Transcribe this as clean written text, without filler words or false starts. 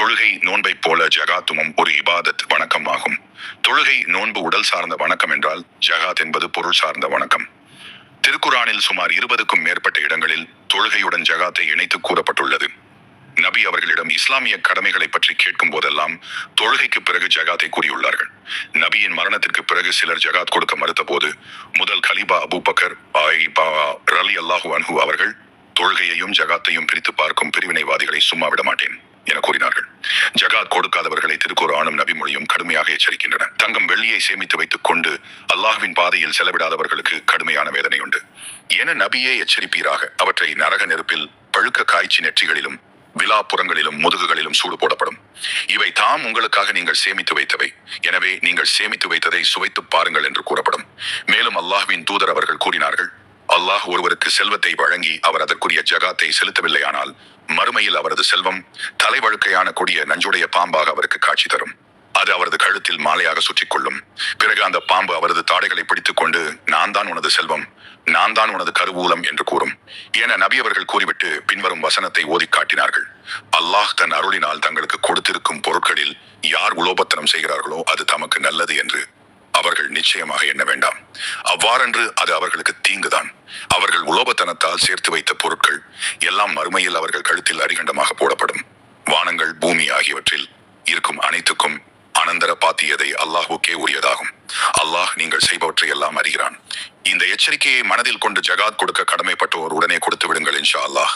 தொழுகை நோன்பை போல ஜகாத்துமும் ஒரு இபாதத் வணக்கம் ஆகும். தொழுகை நோன்பு உடல் சார்ந்த வணக்கம் என்றால் ஜகாத் என்பது பொருள் சார்ந்த வணக்கம். திருக்குரானில் சுமார் 20க்கும் மேற்பட்ட இடங்களில் தொழுகையுடன் ஜகாத்தை இணைத்து கூறப்பட்டுள்ளது. நபி அவர்களிடம் இஸ்லாமிய கடமைகளை பற்றி கேட்கும் போதெல்லாம் தொழுகைக்கு பிறகு ஜகாத்தை கூறியுள்ளார்கள். நபியின் மரணத்திற்கு பிறகு சிலர் ஜகாத் கொடுக்க மறுத்த போது முதல் கலீபா அபூபக்கர் ரலியல்லாஹு அன்ஹு அவர்கள் தொழுகையையும் ஜகாத்தையும் பிரித்து பார்க்கும் பிரிவினைவாதிகளை சும்மா விட மாட்டேன் என கூறினார்கள். ஜகாத் கொடுக்காதவர்களை திருக்குர்ஆனும் நபி மொழியும் கடுமையாக எச்சரிக்கின்றன. தங்கம் வெள்ளியை சேமித்து வைத்துக் கொண்டு அல்லாஹ்வின் பாதையில் செலவிடாதவர்களுக்கு கடுமையான வேதனை உண்டு என நபியே எச்சரிப்பீராக. அவற்றை நரக நெருப்பில் பழுக்க காய்ச்சி நெற்றிகளிலும் விழாப்புறங்களிலும் முதுகுகளிலும் சூடு போடப்படும். இவை தாம் உங்களுக்காக நீங்கள் சேமித்து வைத்தவை, எனவே நீங்கள் சேமித்து வைத்ததை சுவைத்து பாருங்கள் என்று கூறப்படும். மேலும் அல்லாஹ்வின் தூதர் அவர்கள் கூறினார்கள், அல்லாஹ் ஒருவருக்கு செல்வத்தை வழங்கி அவர் அதற்குரிய ஜகாத்தை செலுத்தவில்லையானால் மறுமையில் அவரது செல்வம் தலைவழுக்கையான கொடிய நஞ்சுடைய பாம்பாக அவருக்கு காட்சி தரும். அது அவரது கழுத்தில் மாலையாக சுற்றி கொள்ளும். பிறகு அந்த பாம்பு அவரது தாடைகளை பிடித்துக் கொண்டு நான் தான் உனது செல்வம், நான் தான் உனது கருவூலம் என்று கூறும் என நபி அவர்கள் கூறிவிட்டு பின்வரும் வசனத்தை ஓதி காட்டினார்கள். அல்லாஹ் தன் அருளினால் தங்களுக்கு கொடுத்திருக்கும் பொருட்களில் யார் உலோபத்தனம் செய்கிறார்களோ அது தமக்கு நல்லது என்று அவர்கள் நிச்சயமாக எண்ண வேண்டாம். அவ்வாறென்று அது அவர்களுக்கு தீங்குதான். அவர்கள் உலோபத்தனத்தால் சேர்த்து வைத்த பொருட்கள் எல்லாம் மறுமையில் அவர்கள் கழுத்தில் அரிகண்டமாக போடப்படும். வானங்கள் பூமி ஆகியவற்றில் இருக்கும் அனைத்துக்கும் அனந்தர பாத்தியதை அல்லாஹுக்கே உரியதாகும். அல்லாஹ் நீங்கள் செய்பவற்றை எல்லாம் அறிகிறான். இந்த எச்சரிக்கையை மனதில் கொண்டு ஜகாத் கொடுக்க கடமைப்பட்டோர் உடனே கொடுத்து விடுங்கள் இன்ஷா அல்லாஹ்.